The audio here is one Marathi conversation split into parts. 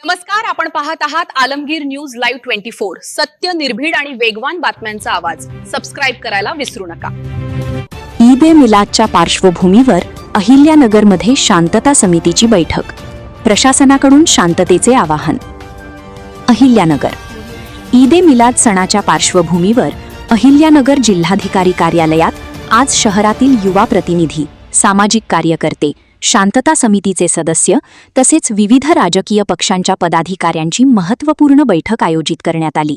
नमस्कार, आपण पाहत आहात आलमगीर न्यूज लाईव्ह 24। सत्य, निर्भीड आणि वेगवान बातम्यांचा आवाज। सबस्क्राइब करायला विसरू नका। ईद ए मिलादच्या पार्श्वभूमीवर अहिल्यानगरमध्ये शांतता समितीची बैठक। प्रशासनाकडून शांततेचे आवाहन। अहिल्यानगर ईद ए मिलाद सणाच्या पार्श्वभूमीवर अहिल्यानगर जिल्हाधिकारी कार्यालयात आज शहरातील युवा प्रतिनिधी, सामाजिक कार्यकर्ते, शांतता समितीचे सदस्य तसेच विविध राजकीय पक्षांच्या पदाधिकाऱ्यांची महत्त्वपूर्ण बैठक आयोजित करण्यात आली।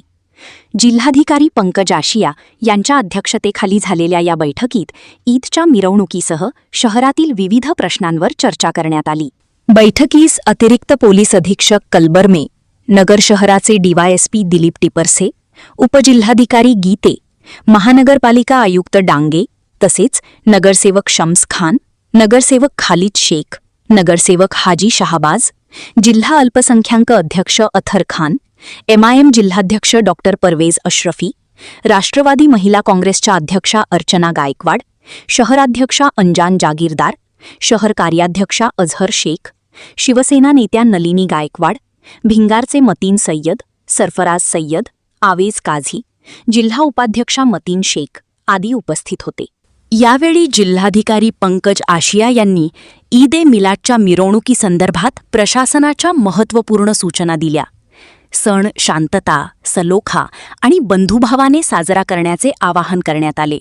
जिल्हाधिकारी पंकज आशिया यांच्या अध्यक्षतेखाली झालेल्या या बैठकीत ईदच्या मिरवणुकीसह शहरातील विविध प्रश्नांवर चर्चा करण्यात आली। बैठकीस अतिरिक्त पोलीस अधीक्षक कलबर्मे, नगर शहराचे डीवायएसपी दिलीप टिपरसे, उपजिल्हाधिकारी गीते, महानगरपालिका आयुक्त डांगे तसेच नगरसेवक शम्स खान, नगरसेवक खालिद शेख, नगरसेवक हाजी शहाबाज, जिल्हा अल्पसंख्याक अध्यक्ष अथर खान, MIM जिल्हाध्यक्ष डॉक्टर परवेज अशरफी, राष्ट्रवादी महिला काँग्रेसच्या अध्यक्षा अर्चना गायकवाड, शहराध्यक्षा अंजान जागीरदार, शहर कार्याध्यक्षा अझहर शेख, शिवसेना नेत्या नलिनी गायकवाड, भिंगारचे मतीन सय्यद, सरफराज सय्यद, आवेज काझी, जिल्हा उपाध्यक्षा मतीन शेख आदी उपस्थित होते। यावेळी जिल्हाधिकारी पंकज आशिया यांनी ईद ए मिलादच्या मिरवणुकीसंदर्भात प्रशासनाच्या महत्त्वपूर्ण सूचना दिल्या। सण शांतता, सलोखा आणि बंधुभावाने साजरा करण्याचे आवाहन करण्यात आले।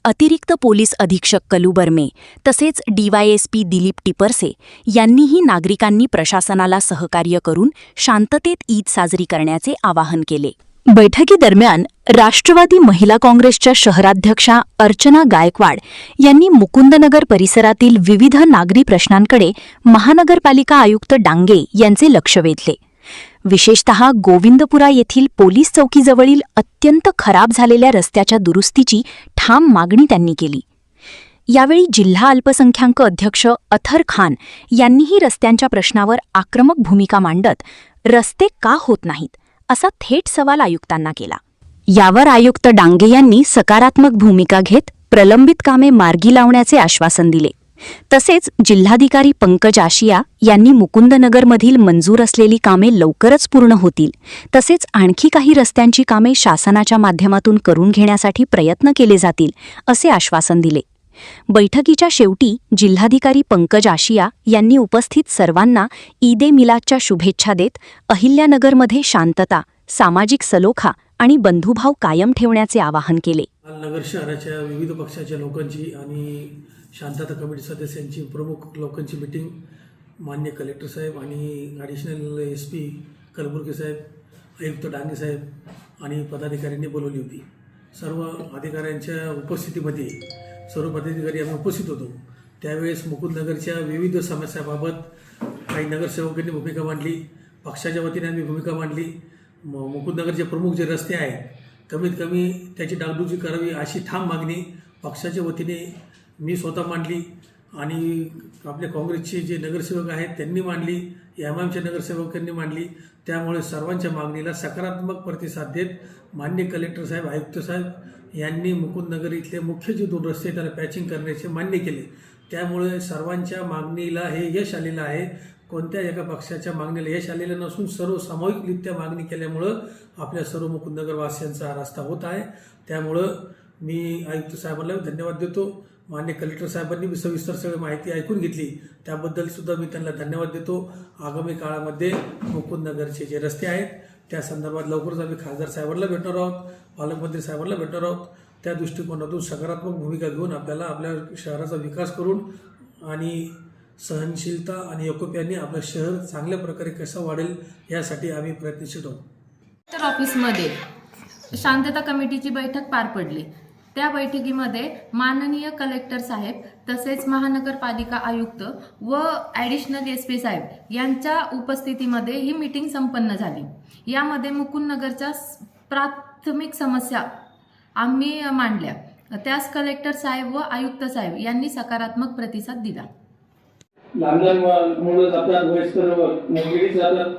अतिरिक्त पोलीस अधीक्षक कलुबर्मे तसेच DYSP दिलीप टिपरसे यांनीही नागरिकांनी प्रशासनाला सहकार्य करून शांततेत ईद साजरी करण्याचे आवाहन केले। बैठकीदरम्यान राष्ट्रवादी महिला काँग्रेसच्या शहराध्यक्षा अर्चना गायकवाड यांनी मुकुंदनगर परिसरातील विविध नागरी प्रश्नांकडे महानगरपालिका आयुक्त डांगे यांचे लक्ष वेधले। विशेषतः गोविंदपुरा येथील पोलीस चौकीजवळील अत्यंत खराब झालेल्या रस्त्याच्या दुरुस्तीची ठाम मागणी त्यांनी केली। यावेळी जिल्हा अल्पसंख्याक अध्यक्ष अथर खान यांनीही रस्त्यांच्या प्रश्नावर आक्रमक भूमिका मांडत रस्ते का होत नाहीत असा थेट सवाल आयुक्तांना केला। यावर आयुक्त डांगे यांनी सकारात्मक भूमिका घेत प्रलंबित कामे मार्गी लावण्याचे आश्वासन दिले। तसेच जिल्हाधिकारी पंकज आशिया यांनी मुकुंदनगरमधील मंजूर असलेली कामे लवकरच पूर्ण होतील तसेच आणखी काही रस्त्यांची कामे शासनाच्या माध्यमातून करून घेण्यासाठी प्रयत्न केले जातील असे आश्वासन दिले। बैठकीच्या शेवटी जिल्हाधिकारी पंकज आशिया यांनी उपस्थित सर्वांना ईद ए मिलादच्या शुभेच्छा देत अहिल्यानगरमध्ये शांतता, सामाजिक सलोखा आणि बंधुभाव कायम ठेवण्याचे आवाहन केले। नगर शहराच्या विविध पक्षाच्या लोकांची आणि शांतता कमिटी सदस्यांची प्रमुख लोकांची मीटिंग मान्य कलेक्टर साहेब आणि ॲडिशनल SP कलबुर्गी साहेब, आयुक्त डांगे साहेब आणि पदाधिकाऱ्यांनी बोलवली होती। सर्व अधिकाऱ्यांच्या उपस्थितीमध्ये सर्व पदाधिकारी आम्ही उपस्थित होतो। त्यावेळेस मुकुंदनगरच्या विविध समस्याबाबत काही नगरसेवकांनी भूमिका मांडली, पक्षाच्या वतीने आम्ही भूमिका मांडली। मुकुंदनगरचे प्रमुख जे रस्ते आहेत कमीत कमी त्याची डागडुजी करावी अशी ठाम मागणी पक्षाच्या वतीने मी स्वतः मांडली आणि आपले काँग्रेसचे जे नगरसेवक आहेत त्यांनी मांडली, MIMच्या नगरसेवकांनी मांडली। त्यामुळे सर्वांच्या मागणीला सकारात्मक प्रतिसाद देत मान्य कलेक्टर साहेब, आयुक्त साहेब यांनी मुकुंदनगर इथले मुख्य जे 2 रस्ते त्याला पॅचिंग करण्याचे मान्य केले। त्यामुळे सर्वांच्या मागणीला हे यश आलेलं आहे। कोणत्या एका पक्षाच्या मागणीला यश आलेलं नसून सर्व सामूहिकरित्या मागणी केल्यामुळं आपल्या सर्व मुकुंदनगरवासियांचा हा रस्ता होत आहे। त्यामुळं मी आयुक्त साहेबांना धन्यवाद देतो। मान्य कलेक्टर साहेबांनी सविस्तर सगळी माहिती ऐकून घेतली, त्याबद्दल सुद्धा मी त्यांना धन्यवाद देतो। आगामी काळामध्ये मुकुंदनगरचे जे रस्ते आहेत त्या संदर्भात लवकरच आम्ही खासदार साहेबांना भेटणार आहोत, पालकमंत्री साहेबांना भेटणार आहोत। त्या दृष्टिकोनातून सकारात्मक भूमिका घेऊन आपल्याला आपल्या शहराचा विकास करून आणि सहनशीलता आणि एकोप्याने आपलं शहर चांगल्या प्रकारे कसं वाढेल यासाठी आम्ही प्रयत्नशील आहोत। तर ऑफिसमध्ये शांतता कमिटीची बैठक पार पडली। त्या बैठकीमध्ये माननीय कलेक्टर साहेब तसेच महानगरपालिका आयुक्त व ॲडिशनल SP साहेब यांच्या उपस्थितीमध्ये ही मीटिंग संपन्न झाली। यामध्ये मुकुंदनगरच्या प्राथमिक समस्या आम्ही मांडल्या, त्यास कलेक्टर साहेब व आयुक्त साहेब यांनी सकारात्मक प्रतिसाद दिला। लहान लहान मुलं जातात, वयस्कर महिला जातात,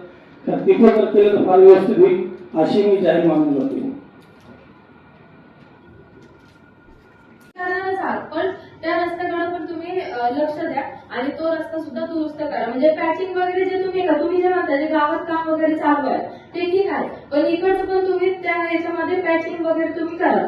तर तिथे जर केलं तर फार व्यवस्थित होईल अशी मी जाहीर मागणी करते। पण त्या रस्त्याकडे पण तुम्ही लक्ष द्या आणि तो रस्ता सुद्धा दुरुस्त करा. म्हणजे पॅचिंग वगैरे जे तुम्ही जे म्हणता जे गावात काम वगैरे चालू आहे ते ठीक आहे, पण इकडचं पण तुम्ही त्या ह्याच्यामध्ये पॅचिंग वगैरे तुम्ही करा.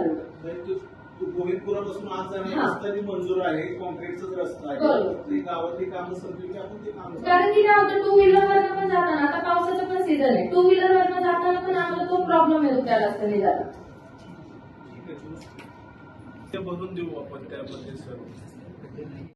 गोविंदपुरापासून आज जाण्याचा रस्ता जी मंजूर आहे कॉन्क्रीटचाच रस्ता आहे, बरोबर. ती गावातली कामं संपली की आपण ते काम कारण की काय होतं, टू व्हीलर वरनं पण जाताना आता पावसाचं पण सीझन आहे, टू व्हीलर वरनं जाताना पण आम्हाला तो प्रॉब्लेम येतो त्या रस्त्याने जाता. ते बनवून देऊ आपण त्यामध्ये सर्व.